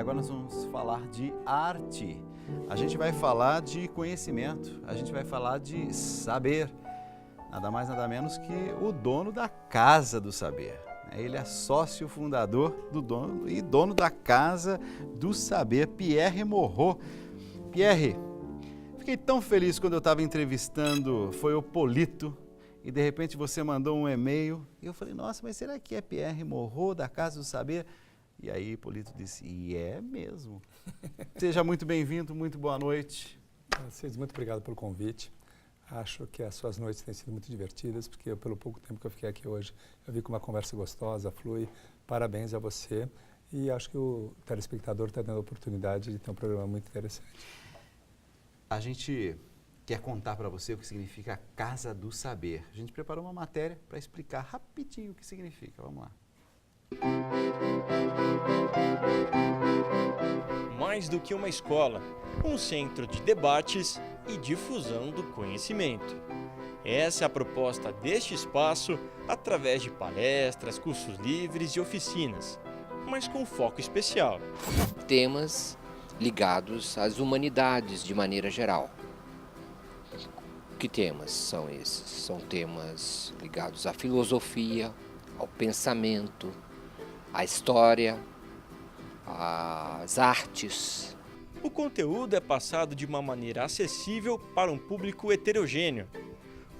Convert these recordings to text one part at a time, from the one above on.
agora nós vamos falar de arte. A gente vai falar de conhecimento, a gente vai falar de saber. Nada mais, nada menos que o dono da Casa do Saber. Ele é sócio fundador do dono e dono da Casa do Saber, Pierre Morrot. Pierre, fiquei tão feliz quando eu estava entrevistando, foi o Polito, e de repente você mandou um e-mail, e eu falei, nossa, mas será que é Pierre Morrot da Casa do Saber? E aí Polito disse, e é mesmo. Seja muito bem-vindo, muito boa noite. Cid, muito obrigado pelo convite. Acho que as suas noites têm sido muito divertidas, porque pelo pouco tempo que eu fiquei aqui hoje, eu vi que uma conversa gostosa, flui. Parabéns a você. E acho que o telespectador está dando a oportunidade de ter um programa muito interessante. A gente quer contar para você o que significa Casa do Saber. A gente preparou uma matéria para explicar rapidinho o que significa. Vamos lá. Mais do que uma escola, um centro de debates e difusão do conhecimento. Essa é a proposta deste espaço através de palestras, cursos livres e oficinas, mas com foco especial. Temas ligados às humanidades de maneira geral. Que temas são esses? São temas ligados à filosofia, ao pensamento, à história, às artes. O conteúdo é passado de uma maneira acessível para um público heterogêneo.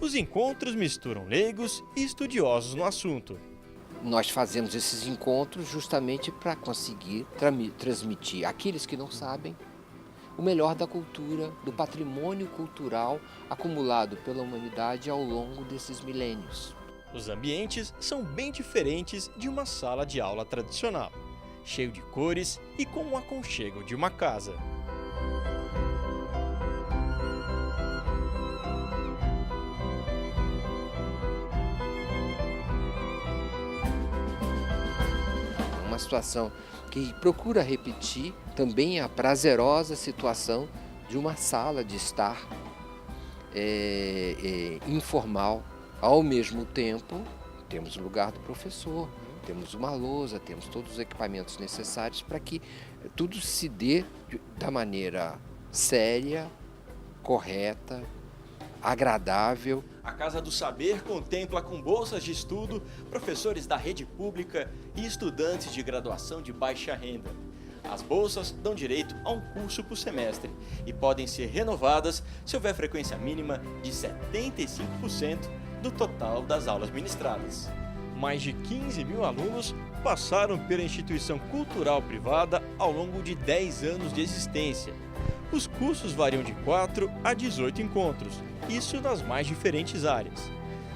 Os encontros misturam leigos e estudiosos no assunto. Nós fazemos esses encontros justamente para conseguir transmitir àqueles que não sabem o melhor da cultura, do patrimônio cultural acumulado pela humanidade ao longo desses milênios. Os ambientes são bem diferentes de uma sala de aula tradicional, cheio de cores e com o aconchego de uma casa. Uma situação que procura repetir também a prazerosa situação de uma sala de estar informal. Ao mesmo tempo, temos o lugar do professor, temos uma lousa, temos todos os equipamentos necessários para que tudo se dê da maneira séria, correta, agradável. A Casa do Saber contempla com bolsas de estudo professores da rede pública e estudantes de graduação de baixa renda. As bolsas dão direito a um curso por semestre e podem ser renovadas se houver frequência mínima de 75% do total das aulas ministradas. Mais de 15 mil alunos passaram pela instituição cultural privada ao longo de 10 anos de existência. Os cursos variam de 4 a 18 encontros, isso nas mais diferentes áreas.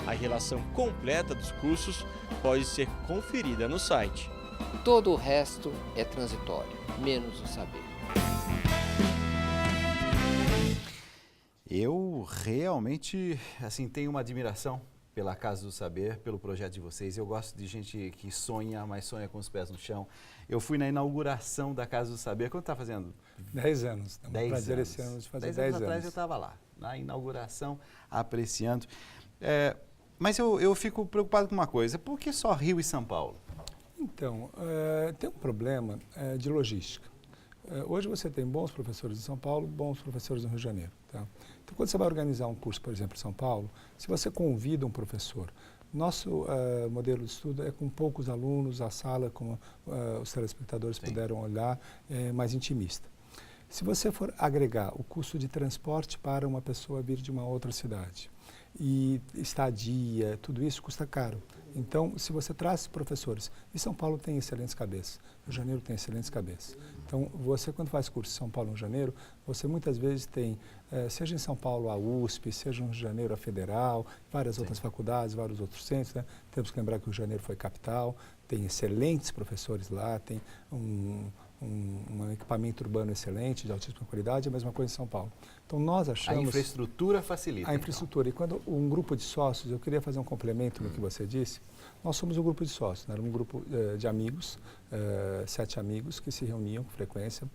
A relação completa dos cursos pode ser conferida no site. Todo o resto é transitório, menos o saber. Eu realmente tenho uma admiração pela Casa do Saber, pelo projeto de vocês. Eu gosto de gente que sonha, mas sonha com os pés no chão. Eu fui na inauguração da Casa do Saber. Quanto está fazendo? 10 anos. 10 prazer anos. Esse ano de fazer 10 10 anos anos. atrás eu estava lá, na inauguração, apreciando. Mas eu fico preocupado com uma coisa. Por que só Rio e São Paulo? Então, tem um problema de logística. Hoje você tem bons professores em São Paulo, bons professores no Rio de Janeiro. Tá? Então, quando você vai organizar um curso, por exemplo, em São Paulo, se você convida um professor, nosso modelo de estudo é com poucos alunos, a sala, como os telespectadores puderam olhar, é mais intimista. Se você for agregar o custo de transporte para uma pessoa vir de uma outra cidade, e estadia, tudo isso custa caro. Então, se você traz professores, e São Paulo tem excelentes cabeças, Rio de Janeiro tem excelentes cabeças. Então, você quando faz curso em São Paulo e Rio de Janeiro, você muitas vezes tem, seja em São Paulo a USP, seja no Rio de Janeiro a Federal, várias outras faculdades, vários outros centros. Né? Temos que lembrar que o Rio de Janeiro foi capital, tem excelentes professores lá, tem um equipamento urbano excelente, de altíssima qualidade, a mesma coisa em São Paulo. Então nós achamos... A infraestrutura facilita. A infraestrutura. Então. E quando um grupo de sócios, eu queria fazer um complemento no que você disse, nós somos um grupo de sócios, né? Era um grupo de amigos, 7 amigos que se reuniam com frequência,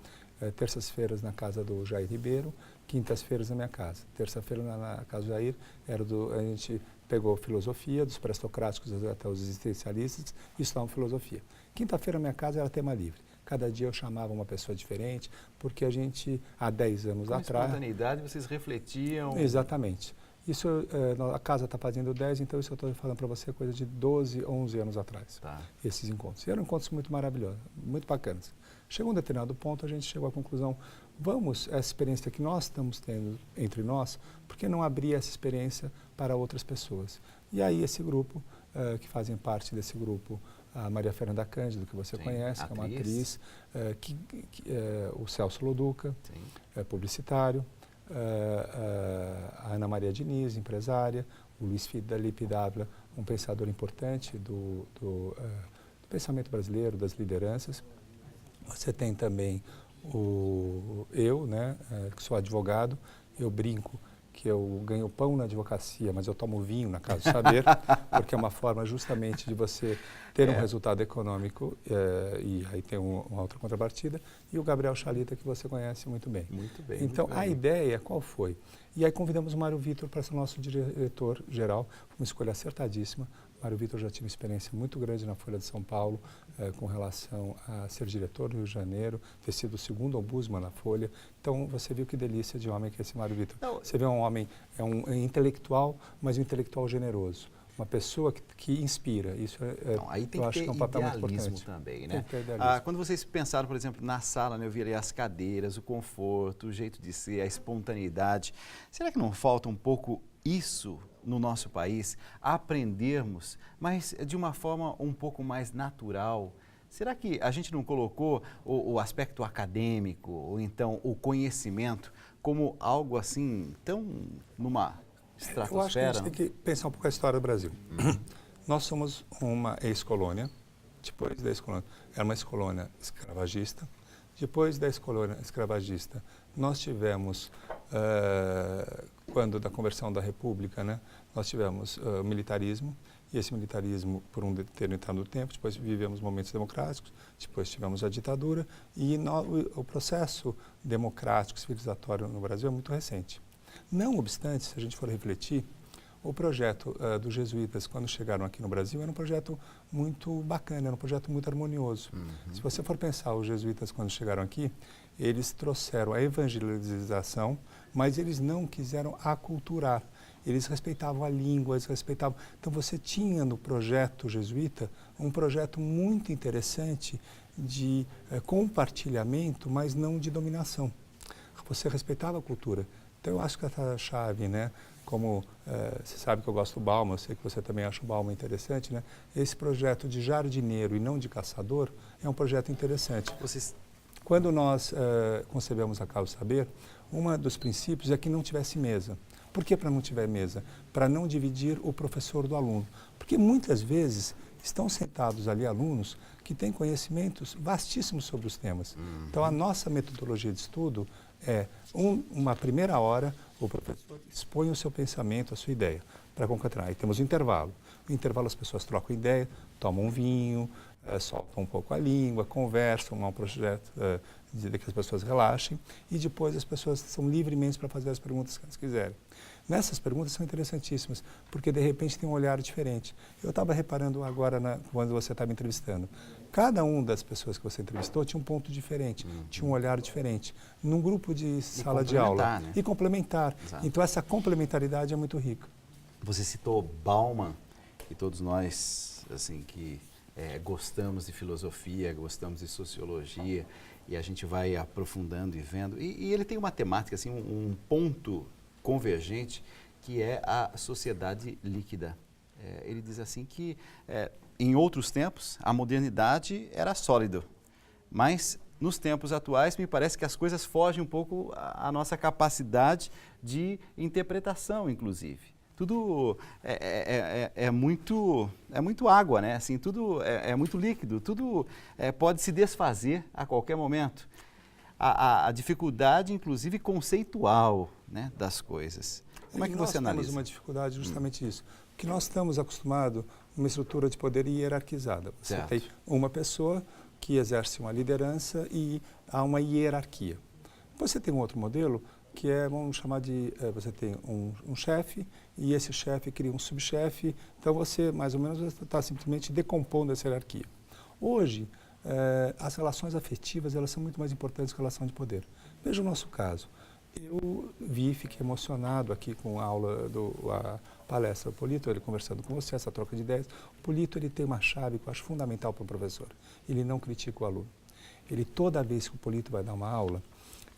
terças-feiras na casa do Jair Ribeiro, quintas-feiras na minha casa. Terça-feira na casa do Jair, a gente pegou filosofia, dos pré-socráticos até os existencialistas, e estudamos filosofia. Quinta-feira na minha casa era tema livre. cada dia eu chamava uma pessoa diferente, porque a gente, há 10 anos Com atrás... espontaneidade, vocês refletiam... Exatamente. Isso, a casa está fazendo 10, então isso eu estou falando para você, coisa de 12, 11 anos atrás, Tá. esses encontros. E eram encontros muito maravilhosos, muito bacanas. Chegou um determinado ponto, a gente chegou à conclusão, essa experiência que nós estamos tendo entre nós, por que não abrir essa experiência para outras pessoas? E aí esse grupo, que fazem parte desse grupo, a Maria Fernanda Cândido, que você conhece, que é uma atriz, o Celso Loduca, publicitário, a Ana Maria Diniz, empresária, o Luiz Felipe Dávila, um pensador importante do pensamento brasileiro, das lideranças. Você tem também eu, né, que sou advogado, eu brinco que eu ganho pão na advocacia, mas eu tomo vinho na Casa do Saber, porque é uma forma justamente de você ter um resultado econômico e aí tem uma outra contrapartida. E o Gabriel Chalita, que você conhece muito bem. Muito bem. Então, muito a bem. ideia qual foi? E aí convidamos o Mário Vitor para ser nosso diretor-geral, uma escolha acertadíssima. Mário Vitor já tinha uma experiência muito grande na Folha de São Paulo com relação a ser diretor do Rio de Janeiro, ter sido o segundo ombudsman na Folha. Então, você viu que delícia de homem que é esse Mário Vitor. Você vê um homem, é um intelectual, mas um intelectual generoso. Uma pessoa que inspira. Isso Aí tem eu que acho ter que é um papel muito idealismo importante. também, Tem né? que ter idealismo. Quando vocês pensaram, por exemplo, na sala, né, eu vi ali as cadeiras, o conforto, o jeito de ser, a espontaneidade. Será que não falta um pouco isso no nosso país? Aprendermos, mas de uma forma um pouco mais natural. Será que a gente não colocou o aspecto acadêmico, ou então o conhecimento, como algo assim, tão numa estratosfera? Eu acho que a gente tem que pensar um pouco a história do Brasil. Nós somos uma ex-colônia, depois da ex-colônia, era uma ex-colônia escravagista. Depois da ex-colônia escravagista, nós tivemos, quando da conversão da República, né, nós tivemos o militarismo, e esse militarismo, por um determinado tempo, depois vivemos momentos democráticos, depois tivemos a ditadura, e o processo democrático, civilizatório no Brasil é muito recente. Não obstante, se a gente for refletir, o projeto dos jesuítas, quando chegaram aqui no Brasil, era um projeto muito bacana, era um projeto muito harmonioso. Se você for pensar, os jesuítas, quando chegaram aqui, eles trouxeram a evangelização, mas eles não quiseram aculturar. Eles respeitavam a língua, eles respeitavam... Então, você tinha no projeto jesuíta um projeto muito interessante de compartilhamento, mas não de dominação. Você respeitava a cultura. Então, eu acho que essa chave, né? Como você sabe que eu gosto do Bauman, eu sei que você também acha o Bauman interessante, né? Esse projeto de jardineiro e não de caçador é um projeto interessante. Quando nós concebemos a Casa do Saber, um dos princípios é que não tivesse mesa. Por que para não tiver mesa? Para não dividir o professor do aluno. Porque muitas vezes estão sentados ali alunos que têm conhecimentos vastíssimos sobre os temas. Então, a nossa metodologia de estudo é, uma primeira hora, o professor expõe o seu pensamento, a sua ideia, para concatenar. Aí temos o intervalo. No intervalo as pessoas trocam ideia, tomam um vinho, soltam um pouco a língua, conversam, um projeto de que as pessoas relaxem, e depois as pessoas são livremente para fazer as perguntas que elas quiserem. Nessas perguntas são interessantíssimas, porque de repente tem um olhar diferente. Eu estava reparando agora, quando você estava me entrevistando, cada uma das pessoas que você entrevistou tinha um ponto diferente, tinha um olhar diferente, num grupo de sala de aula. Né? E complementar. Exato. Então essa complementaridade é muito rica. Você citou Bauman, e todos nós, assim, que gostamos de filosofia, gostamos de sociologia, e a gente vai aprofundando e vendo. E ele tem uma temática, assim, um ponto convergente, que é a sociedade líquida. Ele diz assim que, em outros tempos, a modernidade era sólida, mas nos tempos atuais me parece que as coisas fogem um pouco à nossa capacidade de interpretação, inclusive. Tudo é muito água, né? Assim, tudo é muito líquido, tudo pode se desfazer a qualquer momento. A dificuldade, inclusive, conceitual, né, das coisas. Como é que você analisa? Nós temos uma dificuldade justamente isso. Porque nós estamos acostumados a uma estrutura de poder hierarquizada. Você tem uma pessoa que exerce uma liderança e há uma hierarquia. Você tem um outro modelo que vamos chamar de, você tem um chefe e esse chefe cria um subchefe, então você mais ou menos está simplesmente decompondo essa hierarquia. Hoje, as relações afetivas elas são muito mais importantes que a relação de poder. Veja o nosso caso. Eu fiquei emocionado aqui com a palestra do Polito, ele conversando com você, essa troca de ideias. O Polito ele tem uma chave que eu acho fundamental para o professor. Ele não critica o aluno. Ele, toda vez que o Polito vai dar uma aula,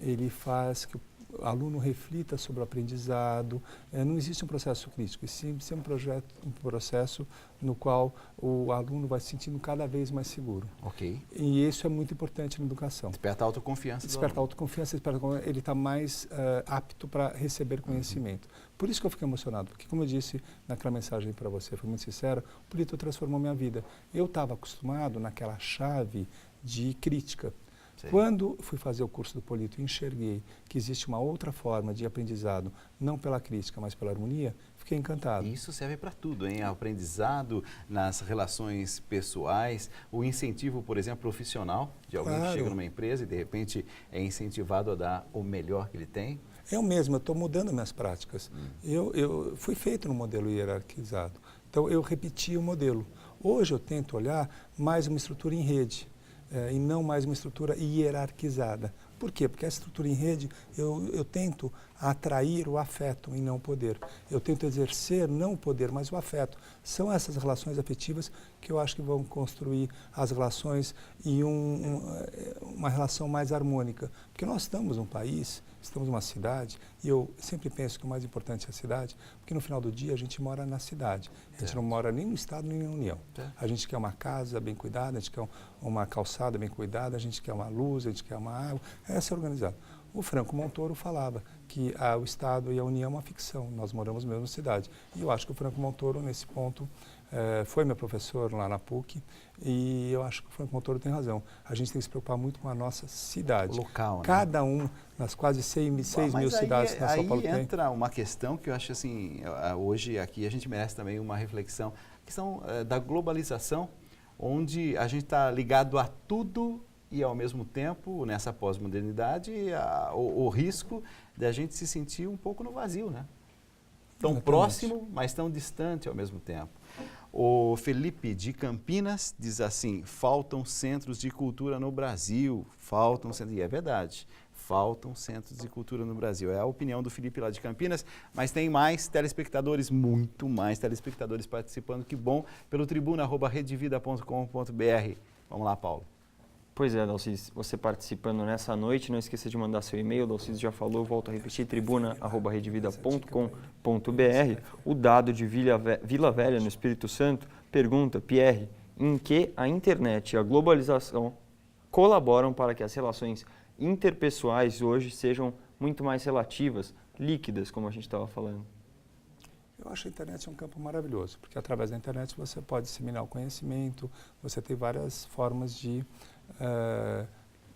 ele faz que o aluno reflita sobre o aprendizado. Não existe um processo crítico, sim um processo no qual o aluno vai se sentindo cada vez mais seguro. Ok. E isso é muito importante na educação. Desperta a autoconfiança. Desperta a autoconfiança, ele está mais apto para receber conhecimento. Por isso que eu fiquei emocionado, porque como eu disse naquela mensagem para você, foi muito sincero, o Polito transformou minha vida. Eu estava acostumado naquela chave de crítica. Sim. Quando fui fazer o curso do Polito e enxerguei que existe uma outra forma de aprendizado, não pela crítica, mas pela harmonia, fiquei encantado. Isso serve para tudo, hein? Aprendizado nas relações pessoais, o incentivo, por exemplo, profissional de alguém que chega numa empresa e de repente é incentivado a dar o melhor que ele tem. Eu mesmo, eu estou mudando minhas práticas. Eu fui feito no modelo hierarquizado, então eu repeti o modelo. Hoje eu tento olhar mais uma estrutura em rede. E não mais uma estrutura hierarquizada. Por quê? Porque a estrutura em rede, eu tento atrair o afeto e não o poder. Eu tento exercer não o poder, mas o afeto. São essas relações afetivas que eu acho que vão construir as relações e uma relação mais harmônica. Porque nós estamos num país, estamos numa cidade, e eu sempre penso que o mais importante é a cidade, porque no final do dia a gente mora na cidade. A gente não mora nem no Estado nem na União. A gente quer uma casa bem cuidada, a gente quer uma calçada bem cuidada, a gente quer uma luz, a gente quer uma água. Essa é organizada. O Franco Montoro falava que o Estado e a União é uma ficção, nós moramos na mesma cidade. E eu acho que o Franco Montoro, nesse ponto, foi meu professor lá na PUC, e eu acho que o Franco Montoro tem razão. A gente tem que se preocupar muito com a nossa cidade. O local, né? Cada nas quase 6 mil cidades que São Paulo tem. Aí entra uma questão que eu acho assim, hoje aqui a gente merece também uma reflexão, a questão da globalização, onde a gente está ligado a tudo e, ao mesmo tempo, nessa pós-modernidade, o risco de a gente se sentir um pouco no vazio, né? Tão próximo, mas tão distante ao mesmo tempo. O Felipe de Campinas diz assim, faltam centros de cultura no Brasil, e é verdade, faltam centros de cultura no Brasil. É a opinião do Felipe lá de Campinas, mas tem mais telespectadores, muito mais telespectadores participando, que bom, pelo tribuna@redevida.com.br. Vamos lá, Paulo. Pois é, Dalcides, você participando nessa noite, não esqueça de mandar seu e-mail, Dalcides já falou, volto a repetir, tribuna@redevida.com.br. O Dado de Vila Velha, no Espírito Santo, pergunta, Pierre, em que a internet e a globalização colaboram para que as relações interpessoais hoje sejam muito mais relativas, líquidas, como a gente estava falando? Eu acho que a internet é um campo maravilhoso, porque através da internet você pode disseminar o conhecimento, você tem várias formas de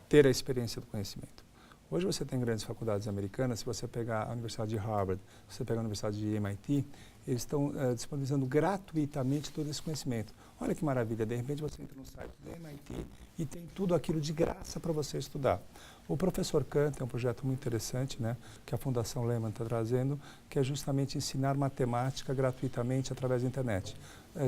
ter a experiência do conhecimento. Hoje você tem grandes faculdades americanas, se você pegar a Universidade de Harvard, se você pegar a Universidade de MIT, eles estão disponibilizando gratuitamente todo esse conhecimento. Olha que maravilha, de repente você entra no site do MIT e tem tudo aquilo de graça para você estudar. O Professor Kahn tem um projeto muito interessante, né, que a Fundação Lehman está trazendo, que é justamente ensinar matemática gratuitamente através da internet.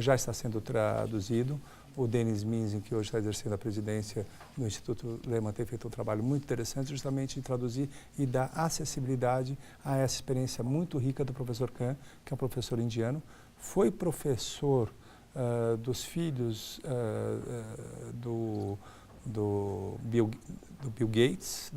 Já está sendo traduzido. O Denis Minzin, que hoje está exercendo a presidência do Instituto Lehman, tem feito um trabalho muito interessante justamente de traduzir e dar acessibilidade a essa experiência muito rica do professor Kahn, que é um professor indiano. Foi professor dos filhos do Bill Gates,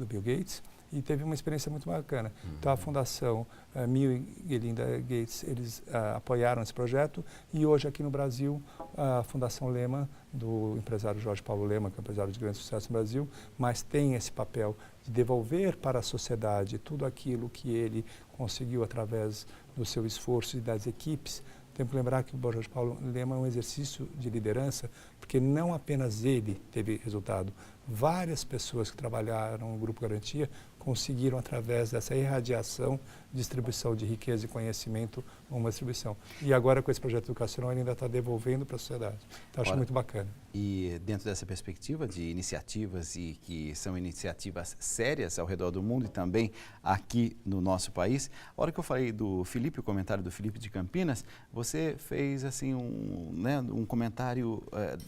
e teve uma experiência muito bacana. Então a Fundação Bill e Melinda Gates, eles apoiaram esse projeto, e hoje aqui no Brasil a Fundação Lehman, do empresário Jorge Paulo Lehman, que é um empresário de grande sucesso no Brasil, mas tem esse papel de devolver para a sociedade tudo aquilo que ele conseguiu através do seu esforço e das equipes. Temos que lembrar que o Jorge Paulo Lehman é um exercício de liderança, porque não apenas ele teve resultado, várias pessoas que trabalharam no Grupo Garantia conseguiram, através dessa irradiação, distribuição de riqueza e conhecimento, uma distribuição. E agora, com esse projeto educacional, ele ainda está devolvendo para a sociedade. Então, acho muito bacana. E dentro dessa perspectiva de iniciativas, e que são iniciativas sérias ao redor do mundo e também aqui no nosso país, a hora que eu falei do Felipe, o comentário do Felipe de Campinas, você fez assim um comentário...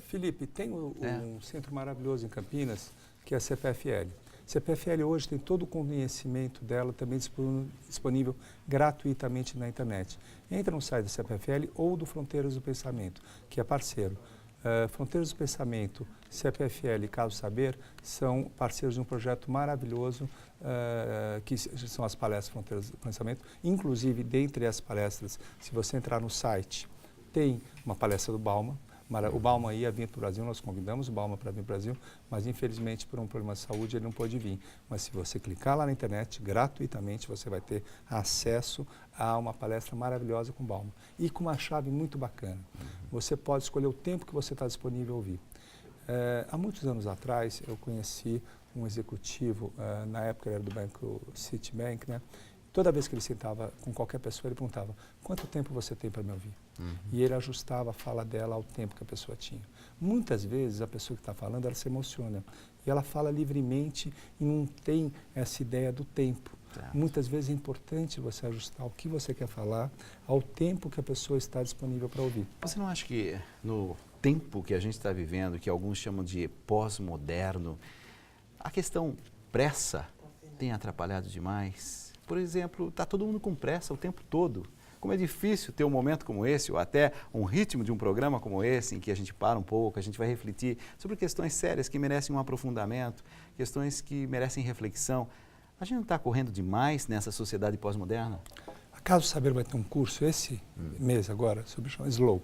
Felipe, tem um centro maravilhoso em Campinas, que é a CPFL. A CPFL hoje tem todo o conhecimento dela também disponível gratuitamente na internet. Entra no site da CPFL ou do Fronteiras do Pensamento, que é parceiro. Fronteiras do Pensamento, CPFL e Caso Saber são parceiros de um projeto maravilhoso, que são as palestras Fronteiras do Pensamento. Inclusive, dentre as palestras, se você entrar no site, tem uma palestra do Bauman. O Bauman ia vir para o Brasil, nós convidamos o Bauman para vir para o Brasil, mas infelizmente por um problema de saúde ele não pôde vir. Mas se você clicar lá na internet, gratuitamente você vai ter acesso a uma palestra maravilhosa com o Bauman. E com uma chave muito bacana. Você pode escolher o tempo que você está disponível a ouvir. Há muitos anos atrás eu conheci um executivo, na época ele era do banco Citibank, né? Toda vez que ele sentava com qualquer pessoa, ele perguntava: quanto tempo você tem para me ouvir? E ele ajustava a fala dela ao tempo que a pessoa tinha. Muitas vezes a pessoa que está falando, ela se emociona. E ela fala livremente e não tem essa ideia do tempo. Muitas vezes é importante você ajustar o que você quer falar ao tempo que a pessoa está disponível para ouvir. Você não acha que no tempo que a gente está vivendo, que alguns chamam de pós-moderno, a questão pressa tem atrapalhado demais? Por exemplo, está todo mundo com pressa o tempo todo. Como é difícil ter um momento como esse, ou até um ritmo de um programa como esse, em que a gente para um pouco, a gente vai refletir sobre questões sérias que merecem um aprofundamento, questões que merecem reflexão. A gente não está correndo demais nessa sociedade pós-moderna? A Caso Saber vai ter um curso esse mês agora, sobre o Slow.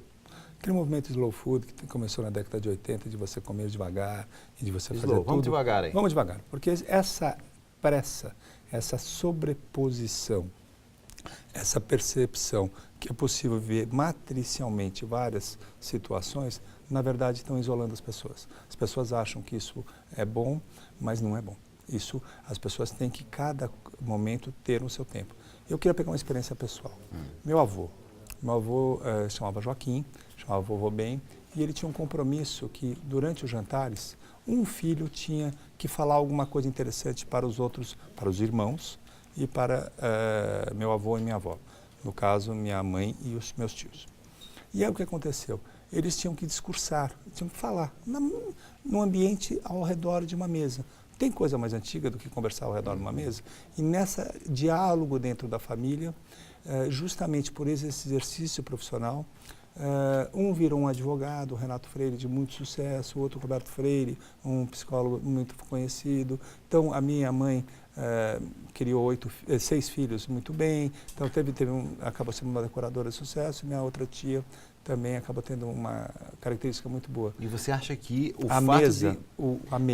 Aquele movimento Slow Food que começou na década de 80, de você comer devagar e de você fazer tudo. Vamos devagar aí. Vamos devagar, porque essa pressa, essa sobreposição, essa percepção que é possível ver matricialmente várias situações, na verdade estão isolando as pessoas. As pessoas acham que isso é bom, mas não é bom. Isso, as pessoas têm que, cada momento, ter o seu tempo. Eu queria pegar uma experiência pessoal. Meu avô chamava Joaquim, chamava Vovô Bem, e ele tinha um compromisso que, durante os jantares, um filho tinha que falar alguma coisa interessante para os outros, para os irmãos e para meu avô e minha avó. No caso, minha mãe e os meus tios. E aí o que aconteceu? Eles tinham que discursar, tinham que falar no ambiente ao redor de uma mesa. Tem coisa mais antiga do que conversar ao redor de uma mesa? E nessa diálogo dentro da família, justamente por esse exercício profissional, um virou um advogado, Renato Freire, de muito sucesso, o outro Roberto Freire, um psicólogo muito conhecido. Então, a minha mãe criou 6 filhos muito bem, então acabou sendo uma decoradora de sucesso, minha outra tia também acaba tendo uma característica muito boa. E você acha que a mesa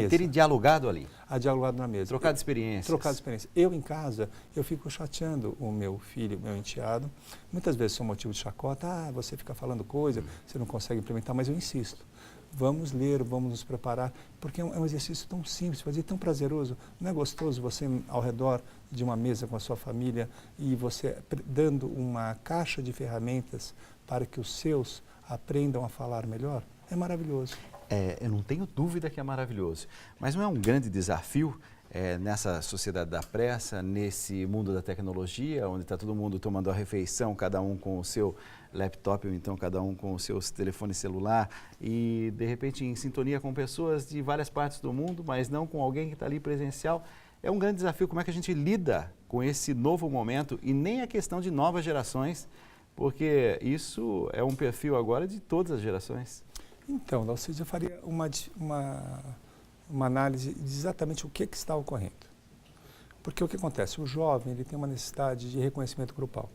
terem dialogado ali? A dialogado na mesa. Trocado experiências. Trocado experiências. Eu, em casa, eu fico chateando o meu filho, meu enteado. Muitas vezes sou motivo de chacota. Você fica falando coisa, você não consegue implementar, mas eu insisto. Vamos ler, vamos nos preparar, porque é um exercício tão simples, fazer tão prazeroso. Não é gostoso você ao redor de uma mesa com a sua família e você dando uma caixa de ferramentas para que os seus aprendam a falar melhor? É maravilhoso. Eu não tenho dúvida que é maravilhoso, mas não é um grande desafio nessa sociedade da pressa, nesse mundo da tecnologia, onde está todo mundo tomando a refeição, cada um com o seu laptop ou então cada um com o seu telefone celular e de repente em sintonia com pessoas de várias partes do mundo, mas não com alguém que está ali presencial. É um grande desafio como é que a gente lida com esse novo momento e nem a questão de novas gerações, porque isso é um perfil agora de todas as gerações. Então, Dalcídio, eu faria uma análise de exatamente o que está ocorrendo. Porque o que acontece? O jovem ele tem uma necessidade de reconhecimento grupal.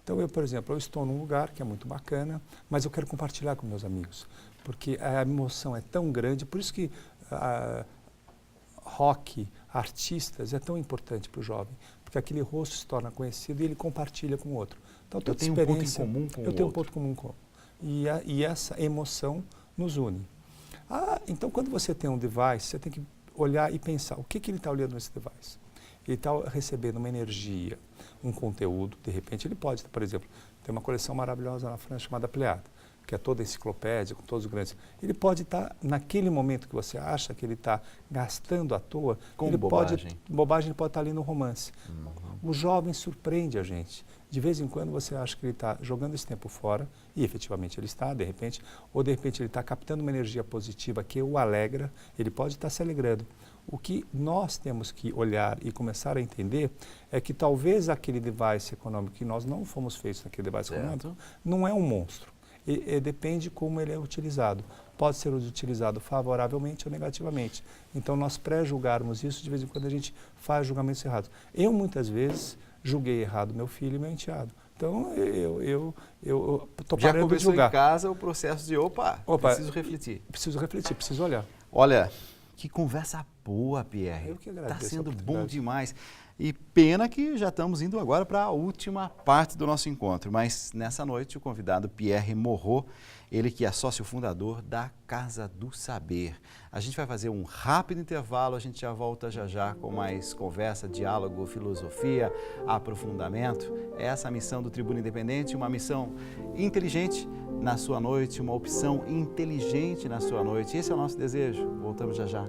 Então, por exemplo, eu estou num lugar que é muito bacana, mas eu quero compartilhar com meus amigos, porque a emoção é tão grande, por isso que rock, artistas, é tão importante para o jovem, porque aquele rosto se torna conhecido e ele compartilha com o outro. Então, eu tenho um ponto em comum com o outro. Eu tenho um ponto comum com o outro. E essa emoção nos une. Então, quando você tem um device, você tem que olhar e pensar o que ele está olhando nesse device. ele está recebendo uma energia, um conteúdo, de repente ele pode, por exemplo, tem uma coleção maravilhosa na França chamada Pléiade, que é toda enciclopédia, com todos os grandes. Ele pode estar, naquele momento que você acha que ele está gastando à toa, Com ele bobagem. Bobagem, ele pode estar ali no romance. O jovem surpreende a gente. De vez em quando você acha que ele está jogando esse tempo fora, e efetivamente ele está, de repente, ou de repente ele está captando uma energia positiva que o alegra, ele pode estar se alegrando. O que nós temos que olhar e começar a entender é que talvez aquele device econômico, que nós não fomos feitos naquele device econômico, não é um monstro. Depende como ele é utilizado. Pode ser utilizado favoravelmente ou negativamente. Então, nós pré-julgarmos isso, de vez em quando a gente faz julgamentos errados. Eu, muitas vezes, julguei errado meu filho e meu enteado. Então, eu estou Já parando de começou julgar. em casa o processo de, preciso refletir. Preciso refletir, preciso olhar. Olha, que conversa boa, Pierre. Eu que agradeço Está a sendo bom oportunidade. demais. E pena que já estamos indo agora para a última parte do nosso encontro. Mas nessa noite o convidado Pierre Morrot, ele que é sócio fundador da Casa do Saber. A gente vai fazer um rápido intervalo, a gente já volta já com mais conversa, diálogo, filosofia, aprofundamento. Essa é a missão do Tribuna Independente, uma missão inteligente na sua noite, uma opção inteligente na sua noite. Esse é o nosso desejo. Voltamos já.